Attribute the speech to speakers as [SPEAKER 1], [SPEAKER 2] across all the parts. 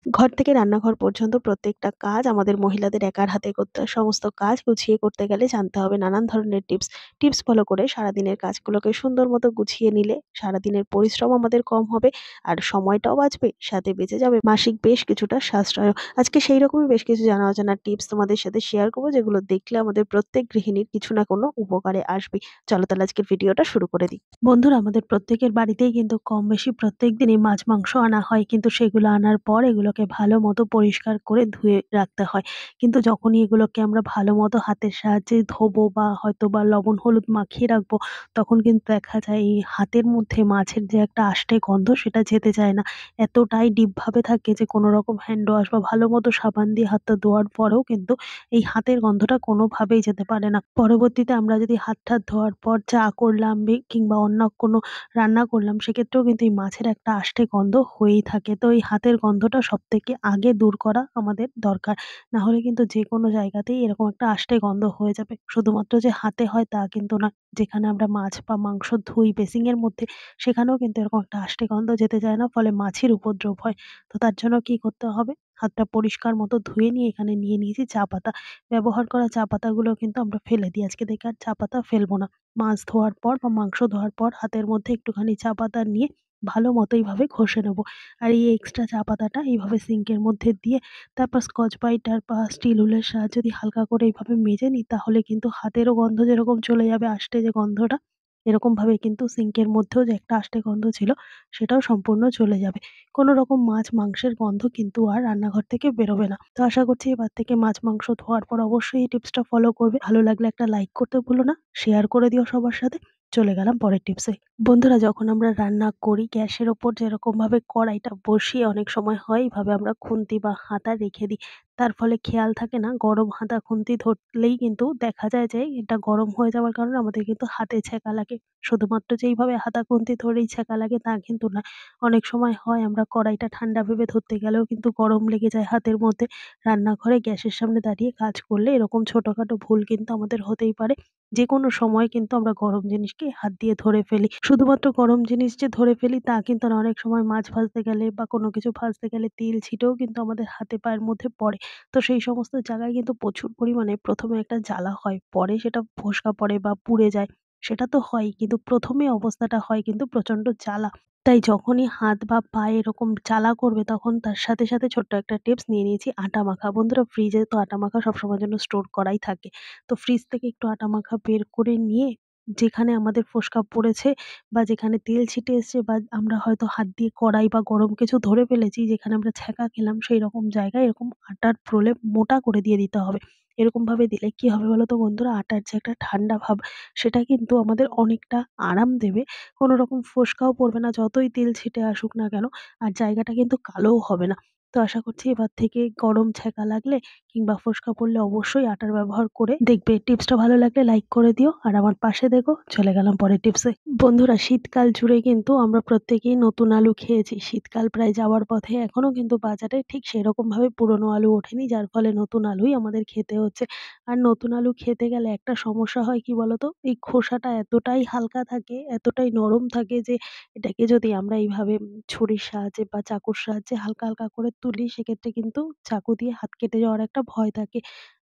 [SPEAKER 1] ঘর থেকে রান্নাঘর পর্যন্ত প্রত্যেকটা কাজ আমাদের মহিলাদের একার হাতে করতে হয়। সমস্ত কাজ গুছিয়ে করতে গেলে জানতে হবে নানান ধরনের টিপস। টিপস ফলো করে সারাদিনের কাজগুলোকে সুন্দর মতো গুছিয়ে নিলে সারাদিনের পরিশ্রম আমাদের কম হবে আর সময়টাও বাঁচবে, সাথে বেঁচে যাবে মাসিক বেশ কিছুটা সাশ্রয়ও। আজকে সেই রকমই বেশ কিছু জানা অজানা টিপস তোমাদের সাথে শেয়ার করবো, যেগুলো দেখলে আমাদের প্রত্যেক গৃহিণীর কিছু না কোনো উপকারে আসবে। চলো তাহলে আজকের ভিডিওটা শুরু করে দিই। বন্ধুরা, আমাদের প্রত্যেকের বাড়িতেই কিন্তু কম বেশি প্রত্যেকদিনই মাছ মাংস আনা হয়, কিন্তু সেগুলো আনার পর এগুলোকে ভালো মতো পরিষ্কার করে ধুয়ে রাখতে হয়। কিন্তু যখনই এগুলোকে আমরা ভালো মতো হাতের সাহায্যে ধোবো বা হয়তো বা লবণ হলুদ মাখিয়ে রাখবো, তখন কিন্তু দেখা যায় এই হাতের মধ্যে মাছের যে একটা আষ্টে গন্ধ সেটা যেতে চায় না। এতটাই ডিপ ভাবে থাকে যে কোনো রকম হ্যান্ড ওয়াশ বা ভালো মতো সাবান দিয়ে হাতটা ধোয়ার পরেও কিন্তু এই হাতের গন্ধটা কোনোভাবেই যেতে পারে না। পরবর্তীতে আমরা যদি হাত-টাত ধোয়ার পর চা করলাম কিংবা অন্য কোনো রান্না করলাম, সেক্ষেত্রেও কিন্তু এই মাছের একটা আষ্টে গন্ধ হয়েই থাকে। তো এই হাতের গন্ধটা সবথেকে আগে দূর করা আমাদের দরকার। না হলে কিন্তু যেকোনো জায়গাতেই এরকম একটা আষ্টে গন্ধ হয়ে যাবে। শুধুমাত্র যে হাতে হয় তা কিন্তু না। যেখানে আমরা মাছ বা মাংস ধুই বেসিং এর মধ্যে, সেখানেও কিন্তু এরকম একটা আষ্টে গন্ধ যেতে চায় না। ফলে মাছির উপদ্রব হয়। তো তার জন্য কি করতে হবে? হাতটা পরিষ্কার মতো ধুয়ে নিয়ে এখানে নিয়ে নিয়েছি চা পাতা। ব্যবহার করা চা পাতাগুলো কিন্তু আমরা ফেলে দিই। আজকে থেকে আর চা পাতা ফেলবো না। মাছ ধোয়ার পর বা মাংস ধোয়ার পর হাতের মধ্যে একটুখানি চা পাতা নিয়ে ভালো মতো এইভাবে ঘষে নেব। আর এই এক্সট্রা চা পাতাটা এইভাবে সিঙ্কের মধ্যে দিয়ে তারপর স্কচ ব্রাইটার বা স্টিল উলের সাহায্যে যদি হালকা করে এইভাবে মেজে নিই, তাহলে কিন্তু হাতেরও গন্ধ যেরকম চলে যাবে আষ্টে যে গন্ধটা, এরকমভাবে কিন্তু সিঙ্কের মধ্যেও যে একটা আষ্টে গন্ধ ছিল সেটাও সম্পূর্ণ চলে যাবে। কোনো রকম মাছ মাংসের গন্ধ কিন্তু আর রান্নাঘর থেকে বেরোবে না। তো আশা করছি এবার থেকে মাছ মাংস ধোয়ার পর অবশ্যই এই টিপসটা ফলো করবে। ভালো লাগলে একটা লাইক করতে ভুলো না, শেয়ার করে দিও সবার সাথে। চলে গেলাম পরের টিপসে। বন্ধুরা, যখন আমরা রান্না করি গ্যাসের ওপর যেরকমভাবে কড়াইটা বসিয়ে অনেক সময় হয় এইভাবে আমরা খুন্তি বা হাতা রেখে দিই। তার ফলে খেয়াল থাকে না, গরম হাতা খুন্তি ধরলেই কিন্তু দেখা যায় যে এটা গরম হয়ে যাওয়ার কারণে আমাদের কিন্তু হাতে ছ্যাঁকা লাগে। শুধুমাত্র যে এইভাবে হাতা খুন্তি ধরেই ছ্যাঁকা লাগে তা কিন্তু না। অনেক সময় হয় আমরা কড়াইটা ঠান্ডা ভেবে ধরতে গেলেও কিন্তু গরম লেগে যায় হাতের মধ্যে। রান্নাঘরে গ্যাসের সামনে দাঁড়িয়ে কাজ করলে এরকম ছোটখাটো ভুল কিন্তু আমাদের হতেই পারে। যেকোনো সময় কিন্তু আমরা গরম জিনিসকে হাত দিয়ে ধরে ফেলি। শুধুমাত্র গরম জিনিস যে ধরে ফেলি তা কিন্তু না। অনেক সময় মাছ ভাজতে গেলে বা কোনো কিছু ভাজতে গেলে তেল ছিটেও কিন্তু আমাদের হাতে পায়ের মধ্যে পড়ে। তো সেই সমস্ত জায়গায় কিন্তু প্রচুর পরিমাণে ১ম এ একটা জ্বালা হয়। পরে সেটা ফোস্কা পড়ে বা পুড়ে যায়। সেটা তো হয়ই। কিন্তু ১ম এ অবস্থাটা হয় কিন্তু প্রচন্ড জ্বালা। তাই যখনই হাত বা পায়ে এরকম জ্বালা করবে, তখন তার সাথে, সাথে ছোট্ট একটা টিপস নিয়ে নিয়েছি আটা মাখা। বন্ধুরা, ফ্রিজে তো আটা মাখা সবসময়ের জন্য স্টোর করাই থাকে। তো ফ্রিজ থেকে একটু আটা মাখা বের করে নিয়ে যেখানে আমাদের ফোস্কা পড়েছে বা যেখানে তেল ছিটে এসছে বা আমরা হয়তো হাত দিয়ে কড়াই বা গরম কিছু ধরে ফেলেছি, যেখানে আমরা ছ্যাঁকা খেলাম সেই রকম জায়গায় এরকম আটার প্রলেপ মোটা করে দিয়ে দিতে হবে। এরকমভাবে দিলে কি হবে বলো তো বন্ধুরা? আটার যে একটা ঠান্ডা ভাব সেটা কিন্তু আমাদের অনেকটা আরাম দেবে। কোনো রকম ফোস্কাও পড়বে না যতই তেল ছিটে আসুক না কেন, আর জায়গাটা কিন্তু কালোও হবে না। তো আশা করছি এবার থেকে গরম ছ্যাঁকা লাগলে কিংবা ফোস্কা পড়লে অবশ্যই আটার ব্যবহার করে দেখবে। টিপসটা ভালো লাগলে লাইক করে দিও আর আমার পাশে থেকো। চলে গেলাম পরের টিপসে। বন্ধুরা, শীতকাল জুড়ে কিন্তু আমরা প্রত্যেকেই নতুন আলু খেয়েছি। শীতকাল প্রায় যাওয়ার পথে এখনো কিন্তু বাজারে ঠিক সেরকমভাবে পুরনো আলু ওঠেনি, যার ফলে নতুন আলুই আমাদের খেতে হচ্ছে। আর নতুন আলু খেতে গেলে একটা সমস্যা হয় কি বলতো? এই খোসাটা এতটাই হালকা থাকে, এতটাই নরম থাকে যে এটাকে যদি আমরা এইভাবে ছুরির সাহায্যে বা চাকুর সাহায্যে হালকা, হালকা করে তুলি, সেক্ষেত্রে কিন্তু চাকু দিয়ে হাত কেটে যাওয়ার একটা ভয় থাকে।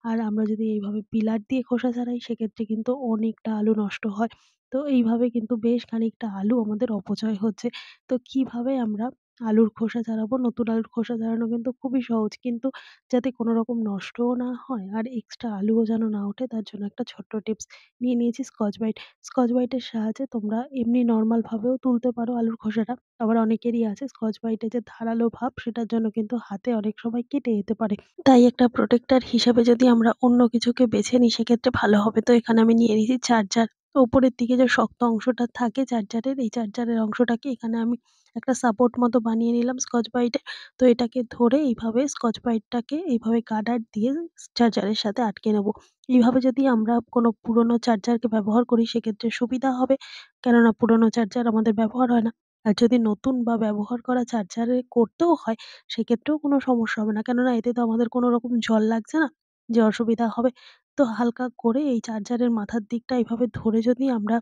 [SPEAKER 1] আর আমরা যদি এইভাবে পিলার দিয়ে খোসা ছাড়াই, সেক্ষেত্রে কিন্তু অনেকটা আলু নষ্ট হয়। তো এইভাবে কিন্তু বেশ খানিকটা আলু আমাদের অপচয় হচ্ছে। তো কিভাবে আমরা আলুর খোসা ছাড়াবো? নতুন আলুর খোসা ছাড়ানো কিন্তু খুবই সহজ। কিন্তু যাতে কোনো রকম নষ্টও না হয় আর এক্সট্রা আলুও যেন না ওঠে, তার জন্য একটা ছোট্ট টিপস নিয়ে নিয়েছি স্কচ ব্রাইট। স্কচ ব্রাইটের সাহায্যে তোমরা এমনি নরমাল ভাবেও তুলতে পারো আলুর খোসাটা। আবার অনেকেরই আছে স্কচ ব্রাইটের যে ধারালো ভাব, সেটার জন্য কিন্তু হাতে অনেক সময় কেটে যেতে পারে। তাই একটা প্রোটেক্টর হিসাবে যদি আমরা অন্য কিছুকে বেছে নিই, সেক্ষেত্রে ভালো হবে। তো এখানে আমি নিয়ে নিয়েছি চার্জার। ওপরের দিকে যে শক্ত অংশটা থাকে চার্জারের, এই চার্জারের অংশটাকে এখানে আমি একটা সাপোর্ট মতো বানিয়ে নিলাম স্কচ ব্রাইটের। তো এটাকে ধরে এইভাবে স্কচ ব্রাইটটাকে এইভাবে গার্ডার দিয়ে চার্জারের সাথে আটকে নেব। এইভাবে যদি আমরা কোনো পুরোনো চার্জারকে ব্যবহার করি, সেক্ষেত্রে সুবিধা হবে। কেননা পুরোনো চার্জার আমাদের ব্যবহার হয় না। আর যদি নতুন বা ব্যবহার করা চার্জারে করতেও হয়, সেক্ষেত্রেও কোনো সমস্যা হবে না। কেননা এতে তো আমাদের কোনো রকম জল লাগছে না, যে অসুবিধা হবে। তো হালকা করে এই চার্জারের মাথার দিকটা এভাবে ধরে যদি আমরা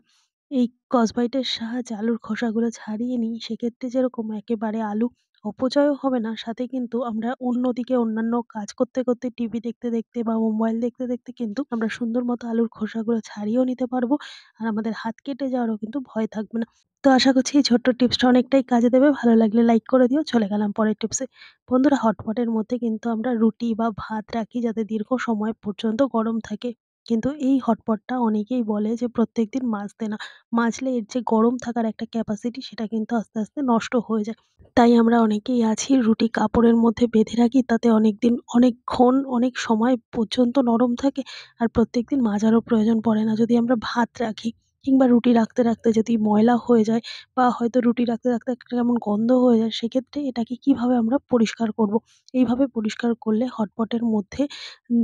[SPEAKER 1] এই স্কচ ব্রাইটের সাহায্যে আলুর খোসাগুলো ছাড়িয়ে নিই, সেক্ষেত্রে যেরকম একেবারে আলু অপচয়ও হবে না, সাথে কিন্তু আমরা অন্যদিকে অন্যান্য কাজ করতে, করতে টিভি দেখতে, দেখতে বা মোবাইল দেখতে, দেখতে কিন্তু আমরা সুন্দর মতো আলুর খোসাগুলো ছাড়িয়েও নিতে পারবো। আর আমাদের হাত কেটে যাওয়ারও কিন্তু ভয় থাকবে না। তো আশা করছি এই ছোট্ট টিপসটা অনেকটাই কাজে দেবে। ভালো লাগলে লাইক করে দিও। চলে গেলাম পরের টিপসে। বন্ধুরা, হটপটের মধ্যে কিন্তু আমরা রুটি বা ভাত রাখি যাতে দীর্ঘ সময় পর্যন্ত গরম থাকে। কিন্তু এই হটপটটা অনেকেই বলে যে প্রত্যেকদিন মাজতে না। মাজলে এর যে গরম থাকার একটা ক্যাপাসিটি সেটা কিন্তু আস্তে, আস্তে নষ্ট হয়ে যায়। তাই আমরা অনেকেই আছি রুটি কাপড়ের মধ্যে বেঁধে রাখি, তাতে অনেকদিন, অনেকক্ষণ, অনেক সময় পর্যন্ত নরম থাকে আর প্রত্যেকদিন মাজারও প্রয়োজন পড়ে না। যদি আমরা ভাত রাখি কিংবা রুটি রাখতে, রাখতে যদি ময়লা হয়ে যায় বা হয়তো রুটি রাখতে, রাখতে একটা কেমন গন্ধ হয়ে যায়, সেক্ষেত্রে এটাকে কিভাবে আমরা পরিষ্কার করব? এইভাবে পরিষ্কার করলে হটপটের মধ্যে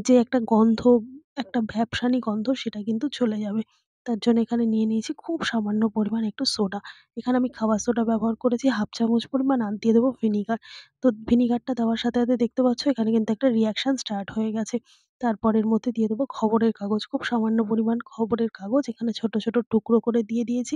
[SPEAKER 1] যে একটা গন্ধ, একটা ভ্যাপসানি গন্ধ সেটা কিন্তু চলে যাবে। তার জন্য এখানে নিয়ে নিয়েছি খুব সামান্য পরিমাণ একটু সোডা। এখানে আমি খাবার সোডা ব্যবহার করেছি 1/2 চামচ পরিমাণ আর দিয়ে দেবো ভিনিগার। তো ভিনিগারটা দেওয়ার সাথে, সাথে দেখতে পাচ্ছ এখানে কিন্তু একটা রিঅ্যাকশন স্টার্ট হয়ে গেছে। তারপর এর মধ্যে দিয়ে দেবো খবরের কাগজ। খুব সামান্য পরিমাণ খবরের কাগজ এখানে ছোট, ছোট টুকরো করে দিয়ে দিয়েছি।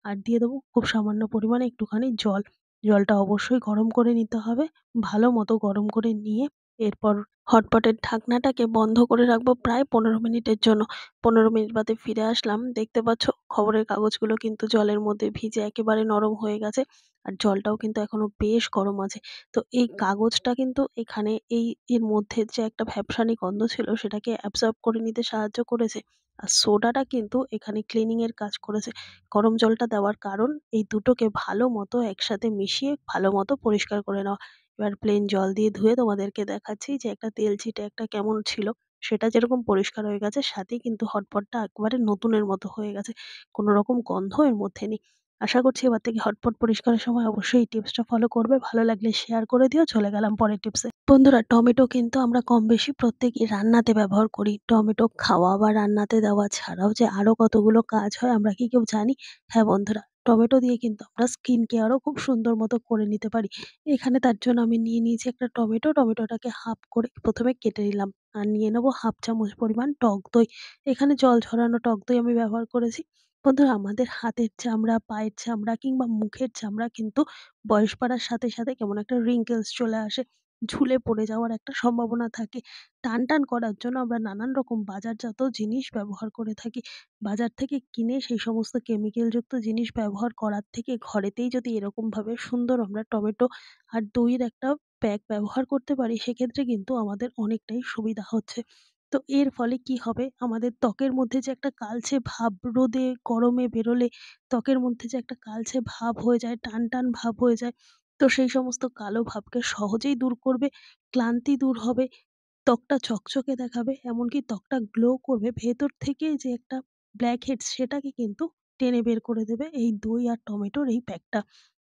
[SPEAKER 1] আর দিয়ে দেবো খুব সামান্য পরিমাণে একটুখানি জল। জলটা অবশ্যই গরম করে নিতে হবে। ভালো মতো গরম করে নিয়ে এরপর হটপটের ঢাকনাটাকে বন্ধ করে রাখবো প্রায় ১৫ মিনিটের জন্য। ১৫ মিনিট বাদে ফিরে আসলাম। দেখতে পাচ্ছ খবরের কাগজগুলো কিন্তু জলের মধ্যে ভিজে একেবারে নরম হয়ে গেছে। আর জলটাও কিন্তু এখনো বেশ গরম আছে। তো এই কাগজটা কিন্তু এখানে এর মধ্যে যে একটা ভ্যাপসানি গন্ধ ছিল সেটাকে অ্যাবসর্ব করে নিতে সাহায্য করেছে। আর সোডাটা কিন্তু এখানে ক্লিনিং এর কাজ করেছে। গরম জলটা দেওয়ার কারণ এই দুটোকে ভালো মতো একসাথে মিশিয়ে ভালো মতো পরিষ্কার করে নেওয়া। এবার প্লেন জল দিয়ে ধুয়ে তোমাদেরকে দেখাচ্ছি যে একটা তেল ছিটে একটা কেমন ছিল। সেটা যেরকম পরিষ্কার হয়ে গেছে, সাথেই কিন্তু হটপটটা একেবারে নতুনের মতো হয়ে গেছে। কোনো রকম গন্ধ এর মধ্যে নেই। আশা করছি এবার থেকে হটপট পরিষ্কারের সময় অবশ্যই এই টিপসটা ফলো করবে। ভালো লাগলে শেয়ার করে দিও। চলে গেলাম পরের টিপসে। বন্ধুরা, টমেটো কিন্তু আমরা কম বেশি প্রত্যেকেই রান্নাতে ব্যবহার করি। টমেটো খাওয়া বা রান্নাতে দেওয়া ছাড়াও যে আরো কতগুলো কাজ হয় আমরা কি কেউ জানি? হ্যাঁ বন্ধুরা, টমেটো দিয়ে কিন্তু আমরা স্কিন কেয়ারও খুব সুন্দর মতো করে নিতে পারি। এখানে তার জন্য আমি নিয়ে নিয়েছি একটা টমেটো। টমেটোটাকে হাফ করে ১ম এ কেটে নিলাম। আর নিয়ে নেবো 1/2 চামচ পরিমাণ টক দই। এখানে জল ঝরানো টক দই আমি ব্যবহার করেছি। বন্ধুরা, আমাদের হাতের চামড়া, পায়ের চামড়া কিংবা মুখের চামড়া কিন্তু বয়স বাড়ার সাথে, সাথে কেমন একটা wrinkles চলে আসে। ঝুলে পড়ে যাওয়ার একটা সম্ভাবনা থাকে। টানটান করার জন্য আমরা নানান রকম বাজারজাত জিনিস ব্যবহার করে থাকি। বাজার থেকে কিনে সেই সমস্ত কেমিক্যালযুক্ত জিনিস ব্যবহার করার থেকে ঘরেতেই যদি এরকমভাবে সুন্দর আমরা টমেটো আর দইয়ের একটা প্যাক ব্যবহার করতে পারি, সেক্ষেত্রে কিন্তু আমাদের অনেকটাই সুবিধা হচ্ছে। তো এর ফলে কি হবে? আমাদের ত্বকের মধ্যে যে একটা কালচে ভাব, রোদে গরমে বেরোলে ত্বকের মধ্যে যে একটা কালচে ভাব হয়ে যায়, টান, টান ভাব হয়ে যায়, তো সেই সমস্ত কালো ভাবকে সহজেই দূর করবে, ক্লান্তি দূর হবে, ত্বকটা চকচকে দেখাবে, এমনকি ত্বকটা গ্লো করবে। ভেতর থেকে যে একটা ব্ল্যাক হেডস সেটাকে কিন্তু টেনে বের করে দেবে এই দই আর টমেটোর এই প্যাকটা।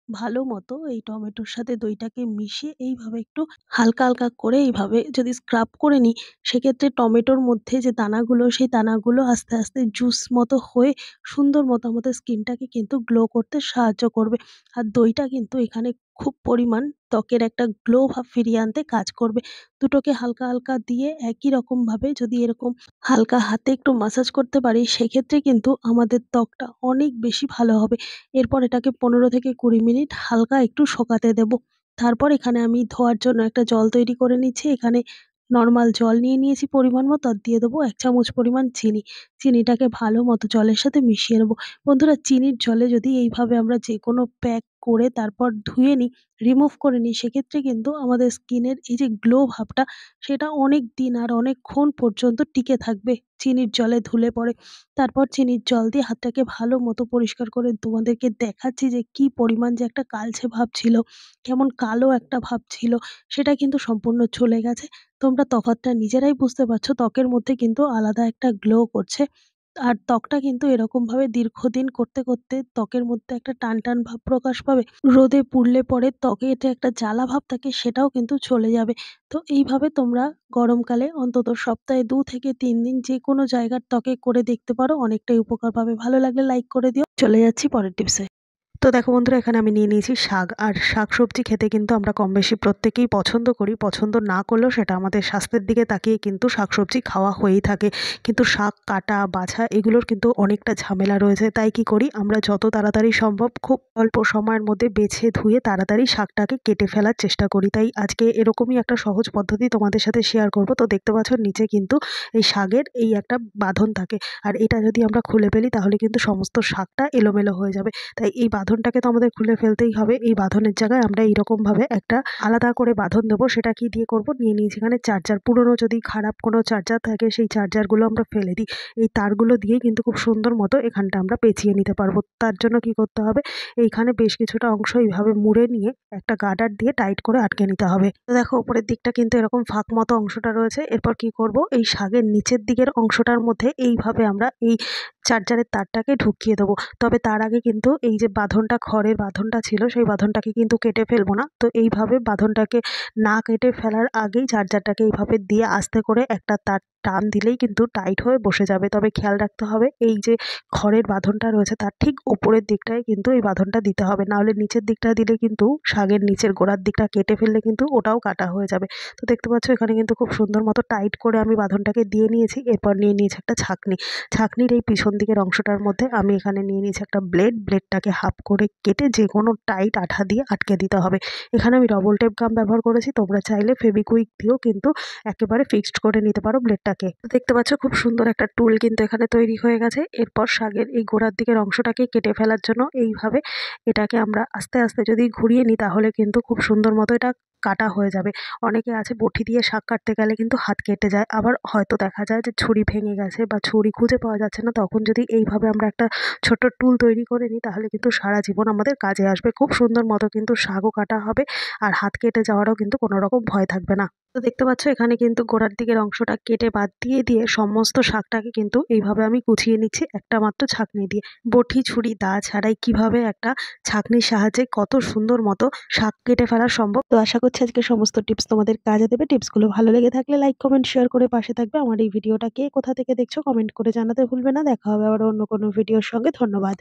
[SPEAKER 1] ভালো মতো এই টমেটোর সাথে দইটাকে মিশিয়ে এইভাবে একটু হালকা, হালকা করে এইভাবে যদি স্ক্রাব করে নিই, সেক্ষেত্রে টমেটোর মধ্যে যে দানাগুলো, সেই দানাগুলো আস্তে, আস্তে জুস মতো হয়ে সুন্দর মতো আমাদের স্কিনটাকে কিন্তু গ্লো করতে সাহায্য করবে। আর দইটা কিন্তু এখানে খুব পরিমাণ ত্বকের একটা গ্লো ভাব ফিরিয়ে আনতে কাজ করবে। দুটোকে হালকা, হালকা দিয়ে একই রকমভাবে যদি এরকম হালকা হাতে একটু মাসাজ করতে পারি, সেক্ষেত্রে কিন্তু আমাদের ত্বকটা অনেক বেশি ভালো হবে। এরপর এটাকে ১৫ থেকে ২০ মিনিট হালকা একটু শোকাতে দেব। তারপর এখানে আমি ধোয়ার জন্য একটা জল তৈরি করে নিচ্ছি। এখানে নরমাল জল নিয়ে নিয়েছি পরিমাণ মতো, আর দিয়ে দেবো ১ চামচ পরিমাণ চিনি। চিনিটাকে ভালো মতো জলের সাথে মিশিয়ে নেব। বন্ধুরা, চিনির জলে যদি এইভাবে আমরা যেকোনো প্যাক করে তারপর ধুয়ে নিই, রিমুভ করে নিই, সেক্ষেত্রে কিন্তু আমাদের স্কিনের এই যে গ্লো ভাবটা সেটা অনেকদিন আর অনেকক্ষণ পর্যন্ত টিকে থাকবে চিনির জলে ধুলে পরে। তারপর চিনির জল দিয়ে হাতটাকে ভালো মতো পরিষ্কার করে তোমাদেরকে দেখাচ্ছি যে কি পরিমাণ যে একটা কালচে ভাব ছিল, কেমন কালো একটা ভাব ছিল, সেটা কিন্তু সম্পূর্ণ চলে গেছে। তোমরা তফাৎটা নিজেরাই বুঝতে পারছো, ত্বকের মধ্যে কিন্তু আলাদা একটা গ্লো করছে। আর ত্বকটা কিন্তু এরকমভাবে দীর্ঘদিন করতে, করতে ত্বকের মধ্যে একটা টান, টান ভাব প্রকাশ পাবে। রোদে পুড়লে পরে ত্বকে যে একটা জ্বালা ভাব থাকে সেটাও কিন্তু চলে যাবে। তো এইভাবে তোমরা গরমকালে অন্তত সপ্তাহে ২ থেকে ৩ দিন যেকোনো জায়গার ত্বকে করে দেখতে পারো। অনেকটাই উপকার পাবে। ভালো লাগলে লাইক করে দিও। চলে যাচ্ছি পরের টিপসে। তো দেখো বন্ধুরা, এখানে আমি নিয়ে নিয়েছি শাক। আর শাকসবজি খেতে কিন্তু আমরা কম বেশি প্রত্যেকেই পছন্দ করি। পছন্দ না করলেও সেটা আমাদের স্বাস্থ্যের দিকে তাকিয়ে কিন্তু শাকসবজি খাওয়া হয়েই থাকে। কিন্তু শাক কাটা, বাছা এগুলোর কিন্তু অনেকটা ঝামেলা রয়েছে। তাই কি করি, আমরা যত তাড়াতাড়ি সম্ভব খুব অল্প সময়ের মধ্যে বেছে ধুয়ে তাড়াতাড়ি শাকটাকে কেটে ফেলার চেষ্টা করি। তাই আজকে এরকমই একটা সহজ পদ্ধতি তোমাদের সাথে শেয়ার করব। তো দেখতে পাচ্ছ নিচে কিন্তু এই শাকের এই একটা বাঁধন থাকে। আর এটা যদি আমরা খুলে ফেলি তাহলে কিন্তু সমস্ত শাকটা এলোমেলো হয়ে যাবে। তাই এই বাঁধনটাকে তো আমাদের খুলে ফেলতেই হবে। এই বাঁধনের জায়গায় আমরা এইরকমভাবে একটা আলাদা করে বাঁধন দেবো। সেটা কি দিয়ে করব, নিয়ে নিয়েছি এখানে চার্জার। পুরনো যদি খারাপ কোনো চার্জার থাকে সেই চার্জারগুলো আমরা ফেলে দিই। এই তারগুলো দিয়ে কিন্তু খুব সুন্দর মতো এখানটা আমরা পেঁচিয়ে নিতে পারবো। তার জন্য কি করতে হবে, এইখানে বেশ কিছুটা অংশ এইভাবে মুড়ে নিয়ে একটা গার্ডার দিয়ে টাইট করে আটকে নিতে হবে। তো দেখো উপরের দিকটা কিন্তু এরকম ফাঁক মতো অংশটা রয়েছে। এরপর কি করব, এই শাকের নিচের দিকের অংশটার মধ্যে এইভাবে আমরা এই চার্জারের তারটাকে ঢুকিয়ে দেবো। তবে তার আগে কিন্তু এই যে বাঁধনটা, খড়ের বাঁধনটা ছিল, সেই বাঁধনটাকে কিন্তু কেটে ফেলবো না। তো এইভাবে বাঁধনটাকে না কেটে ফেলার আগেই চার্জারটাকে এইভাবে দিয়ে আস্তে করে একটা তার টান দিলেই কিন্তু টাইট হয়ে বসে যাবে। তবে খেয়াল রাখতে হবে, এই যে খড়ের বাঁধনটা রয়েছে তার ঠিক উপরের দিকটায় কিন্তু এই বাঁধনটা দিতে হবে। নাহলে নিচের দিকটা দিলে কিন্তু শাকের নিচের গোড়ার দিকটা কেটে ফেললে কিন্তু ওটাও কাটা হয়ে যাবে। তো দেখতে পাচ্ছ এখানে কিন্তু খুব সুন্দর মতো টাইট করে আমি বাঁধনটাকে দিয়ে নিয়েছি। এরপর নিয়ে নিয়েছি একটা ছাঁকনি। ছাঁকনির এই পিছন দিকের অংশটার মধ্যে আমি এখানে নিয়ে নিয়েছি একটা ব্লেডটাকে হাফ করে কেটে যে কোনো টাইট আঠা দিয়ে আটকে দিতে হবে। এখানে আমি ডবল টেপ গাম ব্যবহার করেছি। তোমরা চাইলে ফেভিকুইক দিয়েও কিন্তু একেবারে ফিক্সড করে নিতে পারো ব্লেডটাকে। তো দেখতে পাচ্ছ খুব সুন্দর একটা টুল কিন্তু এখানে তৈরি হয়ে গেছে। এরপর শাকের এই গোড়ার দিকের অংশটাকে কেটে ফেলার জন্য এইভাবে এটাকে আমরা আস্তে আস্তে যদি ঘুরিয়ে নিই তাহলে কিন্তু খুব সুন্দর মতো এটা কাটা হয়ে যাবে। অনেকে আছে বটি দিয়ে শাক কাটতে গেলে কিন্তু হাত কেটে যায়। আবার হয়তো দেখা যায় যে ছুরি ভেঙে গেছে বা ছুরি খুঁজে পাওয়া যাচ্ছে না, তখন যদি এইভাবে আমরা একটা ছোট্ট টুল তৈরি করে নিই তাহলে কিন্তু সারা জীবন আমাদের কাজে আসবে। খুব সুন্দর মতো কিন্তু শাকও কাটা হবে আর হাত কেটে যাওয়ারও কিন্তু কোনো রকম ভয় থাকবে না। তো দেখতে পাচ্ছ এখানে কিন্তু গোড়ার দিকের অংশটা কেটে বাদ দিয়ে সমস্ত শাকটাকে কিন্তু এইভাবে আমি কুচিয়ে নিচ্ছি একটা মাত্র ছাঁকনি দিয়ে। বটি, ছুরি, দা ছাড়াই কিভাবে একটা ছাঁকনির সাহায্যে কত সুন্দর মতো শাক কেটে ফেলা সম্ভব। তো আশা করছি আজকে সমস্ত টিপস তোমাদের কাজে দেবে। টিপসগুলো ভালো লেগে থাকলে লাইক, কমেন্ট, শেয়ার করে পাশে থাকবে। আমার এই ভিডিওটা কে কোথা থেকে দেখছো কমেন্ট করে জানাতে ভুলবে না। দেখা হবে আবার অন্য কোনো ভিডিওর সঙ্গে। ধন্যবাদ।